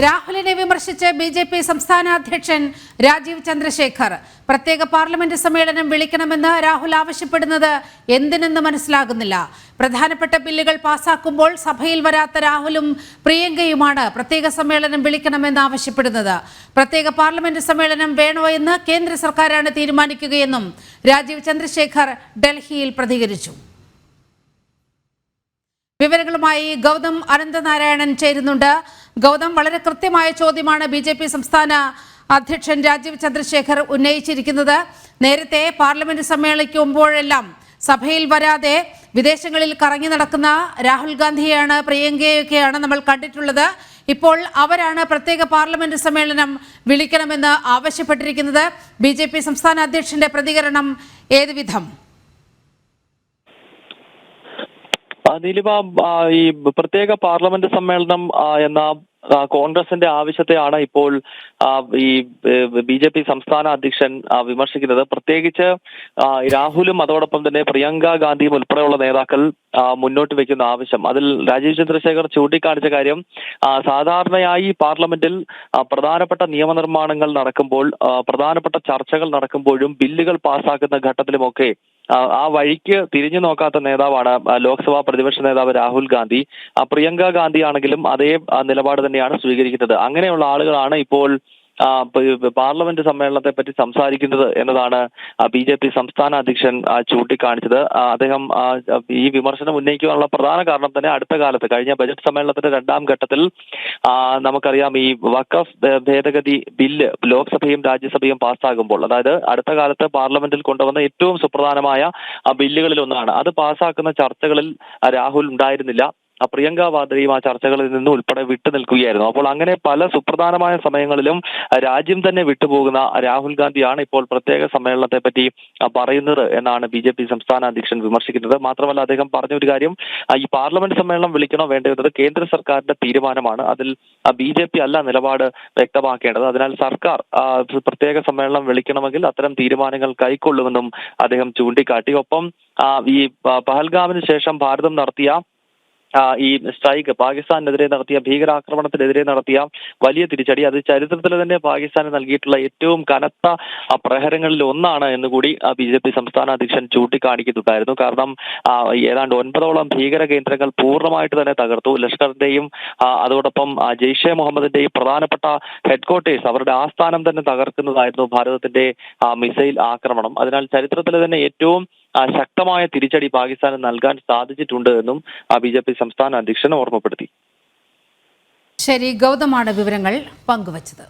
രാഹുലിനെ വിമർശിച്ച് ബി.ജെ.പി. സംസ്ഥാന അധ്യക്ഷൻ രാജീവ് ചന്ദ്രശേഖർ പ്രത്യേക പാർലമെന്റ് സമ്മേളനം വിളിക്കണമെന്ന് രാഹുൽ ആവശ്യപ്പെടുന്നത് എന്തിനെന്ന് മനസ്സിലാകുന്നില്ല. പ്രധാനപ്പെട്ട ബില്ലുകൾ പാസാക്കുമ്പോൾ സഭയിൽ വരാത്ത രാഹുലും പ്രിയങ്കയുമാണ് പ്രത്യേക സമ്മേളനം വിളിക്കണമെന്ന് ആവശ്യപ്പെടുന്നത്. പ്രത്യേക പാർലമെന്റ് സമ്മേളനം വേണോ എന്ന് കേന്ദ്ര സർക്കാരാണ് തീരുമാനിക്കുകയെന്നും രാജീവ് ചന്ദ്രശേഖർ ഡൽഹിയിൽ പ്രതികരിച്ചു. വിവരങ്ങളുമായി ഗൗതം അനന്തനാരായണൻ ചേരുന്നുണ്ട്. ഗൗതം, വളരെ കൃത്യമായ ചോദ്യമാണ് ബി.ജെ.പി. സംസ്ഥാന അധ്യക്ഷൻ രാജീവ് ചന്ദ്രശേഖർ ഉന്നയിച്ചിരിക്കുന്നത്. നേരത്തെ പാർലമെന്റ് സമ്മേളിക്കുമ്പോഴെല്ലാം സഭയിൽ വരാതെ വിദേശങ്ങളിൽ കറങ്ങി നടക്കുന്ന രാഹുൽ ഗാന്ധിയെയാണ്, പ്രിയങ്കയൊക്കെയാണ് നമ്മൾ കണ്ടിട്ടുള്ളത്. ഇപ്പോൾ അവരാണ് പ്രത്യേക പാർലമെന്റ് സമ്മേളനം വിളിക്കണമെന്ന് ആവശ്യപ്പെട്ടിരിക്കുന്നത്. ബി.ജെ.പി. സംസ്ഥാന അധ്യക്ഷന്റെ പ്രതികരണം ഏത് വിധം? നീലിമ, ഈ പ്രത്യേക പാർലമെന്റ് സമ്മേളനം എന്ന കോൺഗ്രസിന്റെ ആവശ്യത്തെയാണ് ഇപ്പോൾ ഈ ബി.ജെ.പി. സംസ്ഥാന അധ്യക്ഷൻ വിമർശിക്കുന്നത്. പ്രത്യേകിച്ച് രാഹുലും അതോടൊപ്പം തന്നെ പ്രിയങ്ക ഗാന്ധിയും ഉൾപ്പെടെയുള്ള നേതാക്കൾ മുന്നോട്ട് വെക്കുന്ന ആവശ്യം, അതിൽ രാജീവ് ചന്ദ്രശേഖർ ചൂണ്ടിക്കാണിച്ച കാര്യം, സാധാരണയായി പാർലമെന്റിൽ പ്രധാനപ്പെട്ട നിയമനിർമ്മാണങ്ങൾ നടക്കുമ്പോൾ, പ്രധാനപ്പെട്ട ചർച്ചകൾ നടക്കുമ്പോഴും ബില്ലുകൾ പാസ്സാക്കുന്ന ഘട്ടത്തിലുമൊക്കെ ആ വഴിക്ക് തിരിഞ്ഞു നോക്കാത്ത നേതാവാണ് ലോക്സഭാ പ്രതിപക്ഷ നേതാവ് രാഹുൽ ഗാന്ധി. പ്രിയങ്ക ഗാന്ധി ആണെങ്കിലും അതേ നിലപാട് തന്നെയാണ് സ്വീകരിക്കുന്നത്. അങ്ങനെയുള്ള ആളുകളാണ് ഇപ്പോൾ പാർലമെന്റ് സമ്മേളനത്തെ പറ്റി സംസാരിക്കുന്നത് എന്നതാണ് ബി.ജെ.പി. സംസ്ഥാന അധ്യക്ഷൻ ചൂണ്ടിക്കാണിച്ചത്. അദ്ദേഹം ഈ വിമർശനം ഉന്നയിക്കാനുള്ള പ്രധാന കാരണം തന്നെ അടുത്ത കാലത്ത് കഴിഞ്ഞ ബജറ്റ് സമ്മേളനത്തിന്റെ രണ്ടാം ഘട്ടത്തിൽ നമുക്കറിയാം, ഈ വഖഫ് ഭേദഗതി ബില്ല് ലോക്സഭയും രാജ്യസഭയും പാസ്സാകുമ്പോൾ, അതായത് അടുത്ത കാലത്ത് പാർലമെന്റിൽ കൊണ്ടുവന്ന ഏറ്റവും സുപ്രധാനമായ ബില്ലുകളിൽ ഒന്നാണ്, അത് പാസ്സാക്കുന്ന ചർച്ചകളിൽ രാഹുൽ ഉണ്ടായിരുന്നില്ല. പ്രിയങ്ക വാദ്രയും ആ ചർച്ചകളിൽ നിന്ന് ഉൾപ്പെടെ വിട്ടുനിൽക്കുകയായിരുന്നു. അപ്പോൾ അങ്ങനെ പല സുപ്രധാനമായ സമയങ്ങളിലും രാജ്യം തന്നെ വിട്ടുപോകുന്ന രാഹുൽ ഗാന്ധിയാണ് ഇപ്പോൾ പ്രത്യേക സമ്മേളനത്തെ പറ്റി പറയുന്നത് എന്നാണ് ബി.ജെ.പി. സംസ്ഥാന അധ്യക്ഷൻ വിമർശിക്കുന്നത്. മാത്രമല്ല, അദ്ദേഹം പറഞ്ഞ ഒരു കാര്യം, ഈ പാർലമെന്റ് സമ്മേളനം വിളിക്കണോ വേണ്ടോ എന്നത് കേന്ദ്ര സർക്കാരിന്റെ തീരുമാനമാണ്. അതിൽ ബി.ജെ.പി. അല്ല നിലപാട് വ്യക്തമാക്കേണ്ടത്. അതിനാൽ സർക്കാർ പ്രത്യേക സമ്മേളനം വിളിക്കണമെങ്കിൽ അത്തരം തീരുമാനങ്ങൾ കൈക്കൊള്ളുമെന്നും അദ്ദേഹം ചൂണ്ടിക്കാട്ടി. ഒപ്പം ഈ പഹൽഗാമിന് ശേഷം ഭാരതം നടത്തിയ ഈ സ്ട്രൈക്ക്, പാകിസ്ഥാനെതിരെ നടത്തിയ ഭീകരാക്രമണത്തിനെതിരെ നടത്തിയ വലിയ തിരിച്ചടി, അത് ചരിത്രത്തിൽ തന്നെ പാകിസ്ഥാന് നൽകിയിട്ടുള്ള ഏറ്റവും കനത്ത പ്രഹരങ്ങളിൽ ഒന്നാണ് എന്നുകൂടി ബി.ജെ.പി. സംസ്ഥാന അധ്യക്ഷൻ ചൂണ്ടിക്കാണിക്കുന്നുണ്ടായിരുന്നു. കാരണം ഏതാണ്ട് 9ഓളം ഭീകര കേന്ദ്രങ്ങൾ പൂർണ്ണമായിട്ട് തന്നെ തകർത്തു. ലഷ്കറിന്റെയും അതോടൊപ്പം ജെയ്ഷെ മുഹമ്മദിന്റെയും പ്രധാനപ്പെട്ട ഹെഡ്ക്വാർട്ടേഴ്സ്, അവരുടെ ആസ്ഥാനം തന്നെ തകർക്കുന്നതായിരുന്നു ഭാരതത്തിന്റെ മിസൈൽ ആക്രമണം. അതിനാൽ ചരിത്രത്തിലെ തന്നെ ഏറ്റവും ശക്തമായ തിരിച്ചടി പാകിസ്ഥാന് നൽകാൻ സാധിച്ചിട്ടുണ്ട് എന്നും ബി.ജെ.പി. സംസ്ഥാന അധ്യക്ഷൻ ഓർമ്മപ്പെടുത്തി. ശരി, ഗൗതമാണ് വിവരങ്ങൾ പങ്കുവച്ചത്.